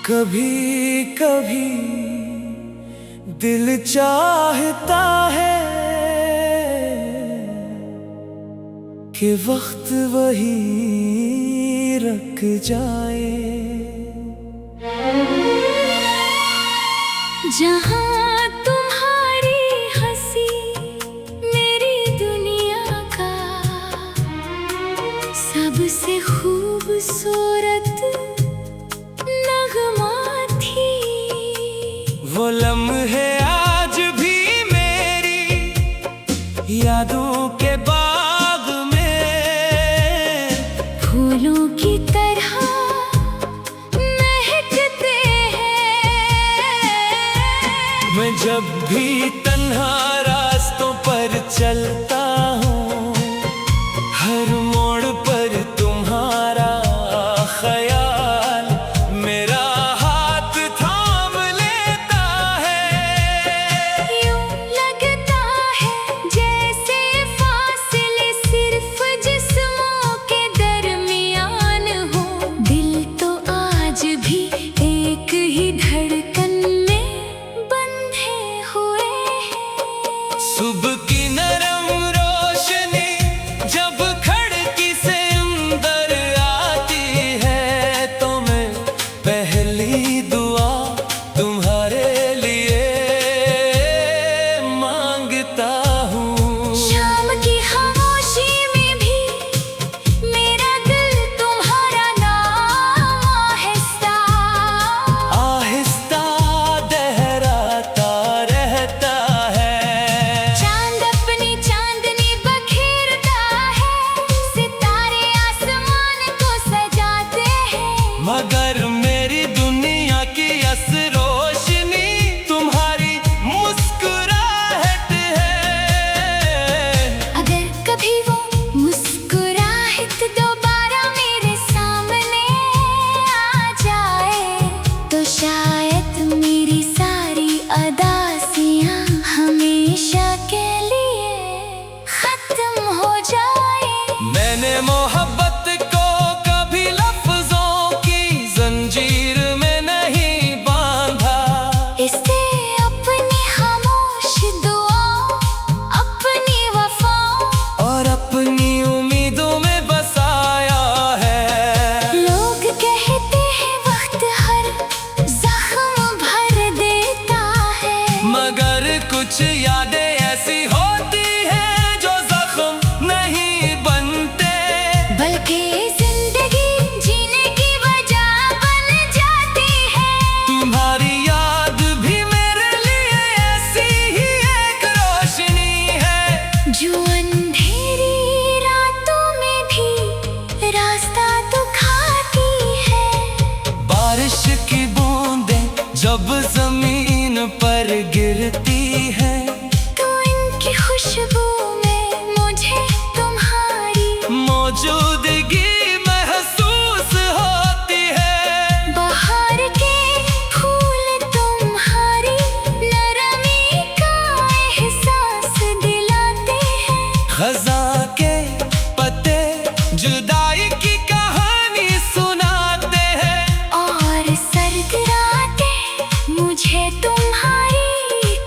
कभी कभी दिल चाहता है कि वक्त वही रुक जाए, जहाँ तुम्हारी हंसी मेरी दुनिया का सबसे खूबसूरत नगमा थी। वो लम्हे आज भी मेरी यादों के बाग में फूलों की तरह महकते हैं। मैं जब भी तन्हा रास्तों पर चलता हूँ, हर मोड़ पर तुम्हारा ख्याल मेरा हाथ थाम लेता है। यूं लगता है जैसे फासले सिर्फ जिस्मों के दरमियान हो। दिल तो आज भी एक ही धड़कन में बंधे हुए हैं। सुबह की नरम रोशनी जब खिड़की से अंदर आती है, तो मैं पहली दुआ तुम्हारे लिए मांगता हूँ। शाम की खामोशी में भी मेरा दिल तुम्हारा नाम आहिस्ता आहिस्ता दोहराता रहता है। चांद अपनी चांदनी बखेरता है, सितारे आसमान को सजाते हैं। मगर मेरी दुनिया की अस रोशनी तुम्हारी मुस्कुराहट है। अगर कभी वो मुस्कुराहट दोबारा मेरे सामने आ जाए, तो शायद मेरी सारी अदासियाँ हमेशा के लिए खत्म हो जाए। मैंने मोहब्बत को कभी लफ्जों की जंजीर में नहीं बांधा। इसे अपनी खामोश दुआओं, अपनी वफाओं और अपनी उम्मीदों में बसाया है। लोग कहते हैं वक्त हर जख्म भर देता है, मगर कुछ यादें ऐसी होती हैं जो जख्म नहीं बनते। बल्कि जिंदगी जीने की वजह बन जाती है। तुम्हारी याद भी मेरे लिए ऐसी ही एक रोशनी है, जो अंधेरी रातों में भी रास्ता दिखाती है। बारिश की बूंदें जब जमीन पर गिरती है, तो इनकी खुशबू में मुझे तुम्हारी मौजूदगी महसूस होती है। बाहर के फूल तुम्हारी नरमी का एहसास दिलाते हैं। खज़ां के पत्ते जुदाई की कहानी सुनाते हैं। और सर्द रातें मुझे तुम्हारी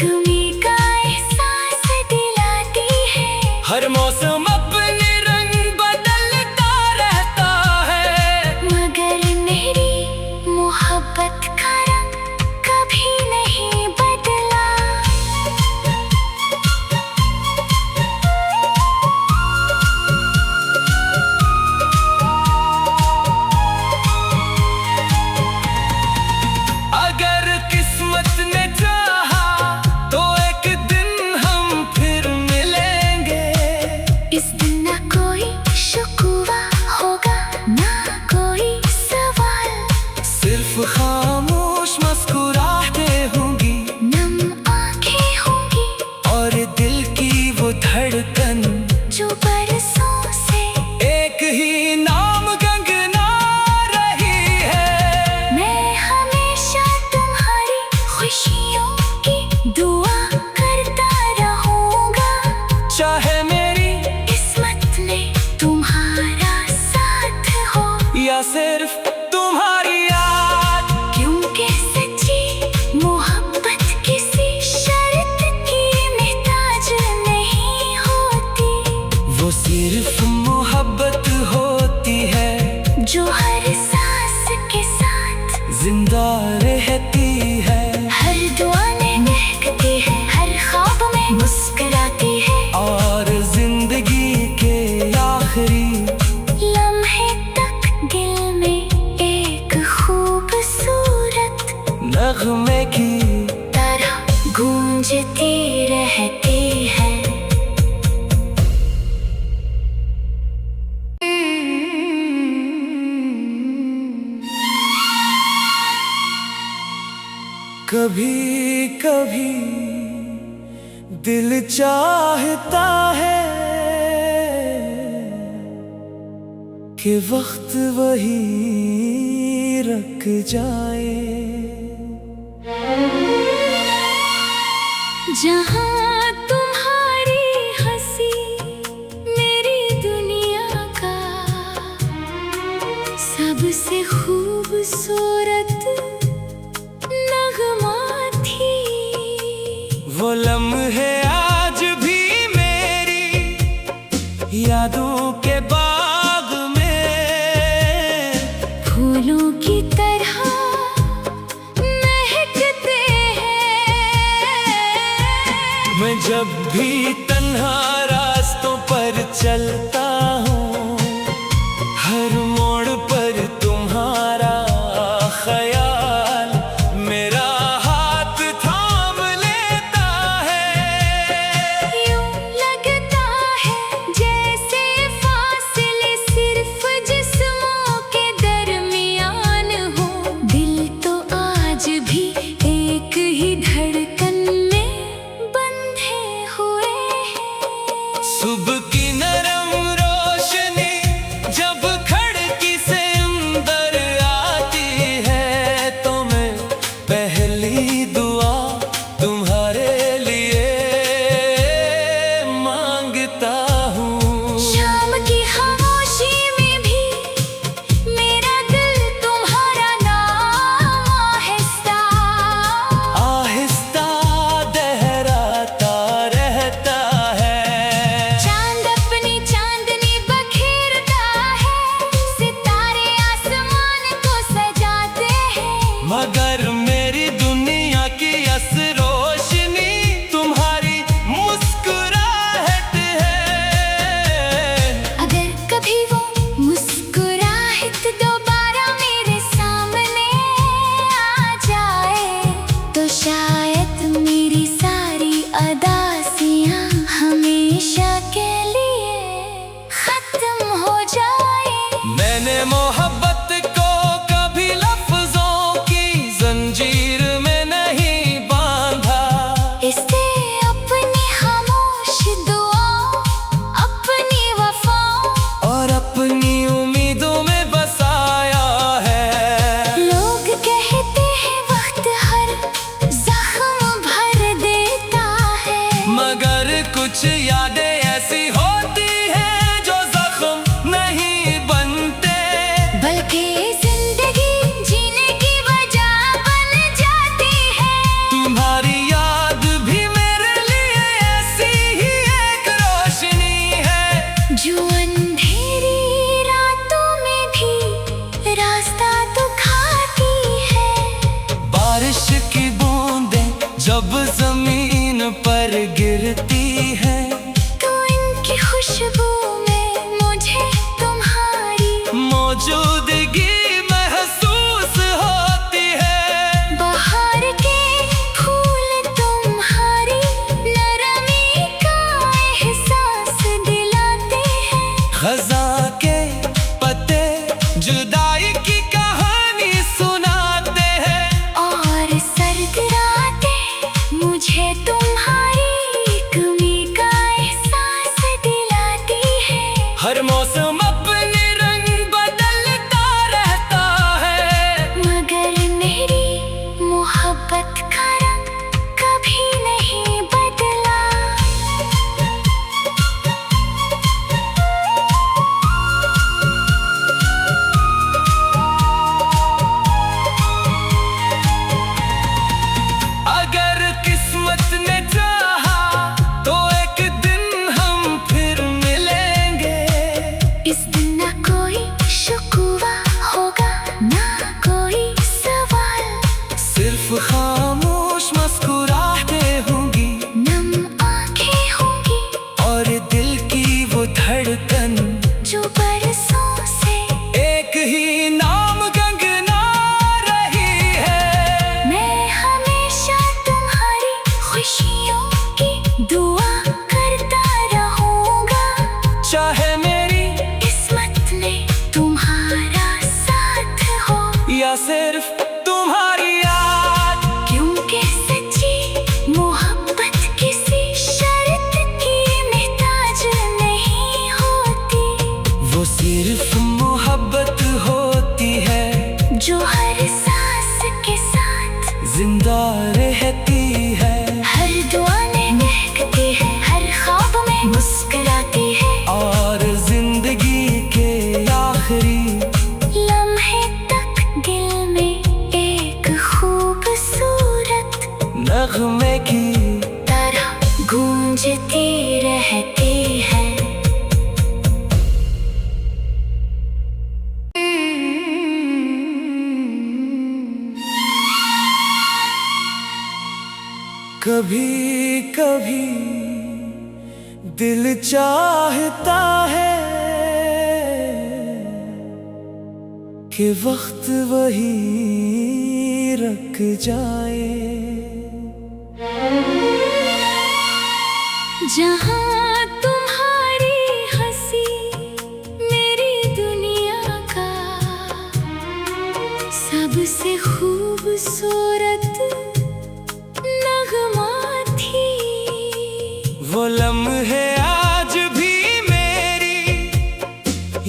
कमी का एहसास दिलाती है। हर मौसम अपने रंग बदलता रहता है, मगर मेरी मोहब्बत का रंग कभी नहीं बदला। अगर किस्मत ने चाहा तो एक दिन हम फिर मिलेंगे। इस दिन ना कोई शिकवा होगा, ना कोई सवाल। सिर्फ खामोश मुस्कुराहटें होंगी, नम आंखें होंगी और दिल की वो धड़कन जो बरसों से एक ही नाम गंगना रही है। मैं हमेशा तुम्हारी खुशियों की दुआ करता रहूंगा। चाहे मेरी किस्मत में तुम्हारा साथ हो, या सिर्फ तुम्हारी याद। क्योंकि वो सिर्फ मोहब्बत होती है जो हर सांस के साथ जिंदा रहती है। हर दुआ में महकती है, हर ख्वाब में मुस्कुराती है, और जिंदगी के आखिरी लम्हे तक दिल में एक खूबसूरत नगमे की तरह गूंजती रहती है। कभी कभी दिल चाहता है कि वक्त वही रुक जाए, जहाँ तुम्हारी हंसी मेरी दुनिया का सबसे खूबसूरत नगमा थी। वो लम्हे आज भी मेरी यादों के बाग में फूलों की तरह महकते हैं। मैं जब भी तन्हा रास्तों पर चलता हूँ, हर मोड़ पर तुम्हारा ख्याल मेरा हाथ थाम लेता है। यूं लगता है जैसे फासले सिर्फ जिस्मों के दरमियान हो। दिल तो आज भी एक ही धड़कन में बंधे हुए हैं। सुबह की नरम रोशनी जब खिड़की से अंदर आती है, तो मैं पहली दुआ तुम्हारे लिए मांगता हूँ। शाम की खामोशी में भी मेरा दिल तुम्हारा नाम आहिस्ता आहिस्ता दोहराता रहता है। चांद अपनी चांदनी बखेरता है, सितारे आसमान को सजाते हैं। मगर मेरी दुनिया की अस रोशनी तुम्हारी मुस्कुराहट है। अगर कभी वो मुस्कुराहट दोबारा मेरे सामने आ जाए, तो शायद मेरी सारी अदासियाँ हमेशा के लिए खत्म हो जाए। मैंने मोहब्बत को कभी लफ्जों की जंजीर में नहीं बांधा, इसे अपनी खामोश दुआओं, अपनी वफाओं और अपनी उम्मीदों में बसाया है। लोग कहते हैं वक्त हर जख्म भर देता है, मगर कुछ यादें ऐसी होती हैं जो जख्म नहीं बनते, बल्कि जिंदगी जीने की वजह बन जाती है। तुम्हारी याद भी मेरे लिए ऐसी ही एक रोशनी है, जो अंधेरी रातों में भी रास्ता दिखाती है। बारिश की बूंदें जब जमीन पर गिरती है, तो इनकी खुशबू में मुझे तुम्हारी मौजूदगी महसूस होती है। बाहर के फूल तुम्हारी नरमी का एहसास दिलाते हैं। खज़ां के पत्ते जुदाई की कहानी सुनाते हैं, और सर्द रातें मुझे तुम्हारी कमी का एहसास दिलाती है। हर मौसम अपने रंग बदलता रहता है, मगर मेरी मोहब्बत का रंग कभी नहीं बदला। अगर किस्मत ने चाहा तो एक दिन हम फिर मिलेंगे। धड़कन जो बरसों से एक ही नाम गंगना रही है। मैं हमेशा तुम्हारी खुशियों की दुआ करता रहूंगा। चाहे मेरी किस्मत में तुम्हारा साथ हो या सिर्फ तुम्हारी याद, क्योंकि सच्ची मोहब्बत किसी शर्त की मोहताज नहीं होती। वो सिर्फ मोहब्बत होती है जो हर सांस के साथ जिंदा रहती है। हर दुआ में महकती है, हर ख्वाब में मुस्कुराती है, और जिंदगी के आखिरी लम्हे तक दिल में एक खूबसूरत नगमे की तरह गूंजती रहती है। कभी कभी दिल चाहता है कि वक्त वही रुक जाए, जहाँ तुम्हारी हंसी मेरी दुनिया का सबसे खूबसूरत नगमा थी। वो लम्हे आज भी मेरी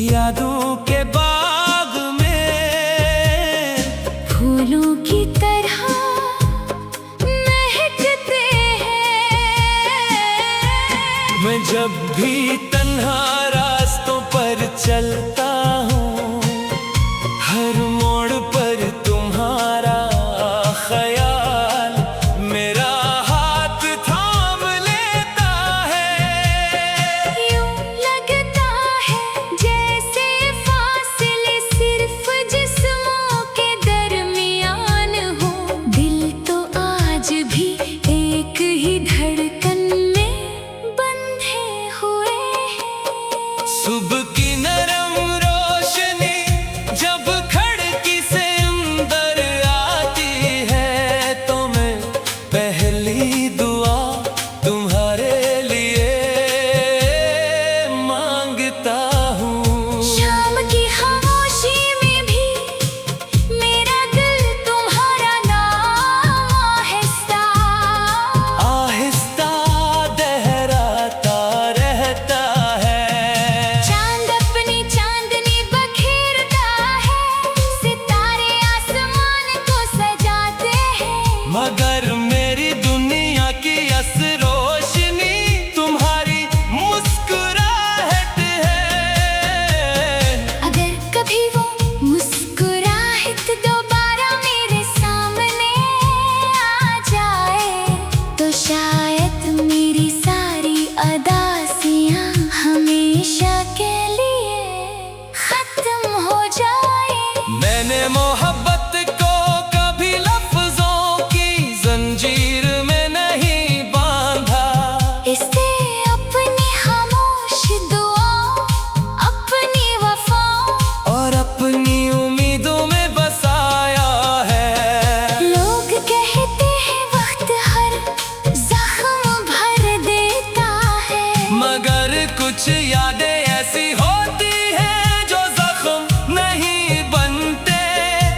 यादों के बाग में फूलों की तरह महकते हैं। मैं जब भी तन्हा रास्तों पर चलता हूँ, हर मोड़ पर तुम्हारा ख्याल मेरा हाथ थाम लेता है। यूं लगता है जैसे फासले सिर्फ जिस्मों के दरमियान हो। दिल तो आज भी एक ही धड़कन में बंधे हुए हैं। सुबह की नरम रोशनी जब खिड़की से अंदर आती है, तो मैं पहली दुआ तुम्हारे लिए मांगता हूँ। शाम की खामोशी में भी मेरा दिल तुम्हारा नाम आहिस्ता आहिस्ता दोहराता रहता है। चांद अपनी चांदनी बखेरता है, सितारे आसमान को सजाते हैं। मगर मेरी दुनिया की असल रोशनी तुम्हारी मुस्कुराहट है। अगर कभी वो मुस्कुराहट दोबारा मेरे सामने आ जाए, तो शायद मेरी सारी अदासियाँ हमेशा के लिए खत्म हो जाए। मैंने मोहब्बत को कभी लफ्जों की जंजीर में नहीं बांधा, इससे अपनी खामोश दुआओं, अपनी वफाओं और अपनी उम्मीदों में बसाया है। लोग कहते हैं वक्त हर जख्म भर देता है, मगर कुछ यादें ऐसी होती हैं जो जख्म नहीं बनते,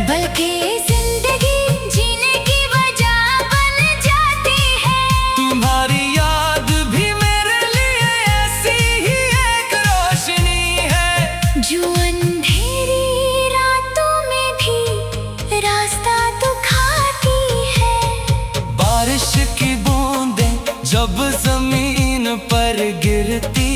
बल्कि जिंदगी जीने की वजह बन जाती है। तुम्हारी याद भी मेरे लिए ऐसी ही एक रोशनी है, जो अंधेरी रातों में भी रास्ता दिखाती है। बारिश की बूंदें जब जमीन पर गिरती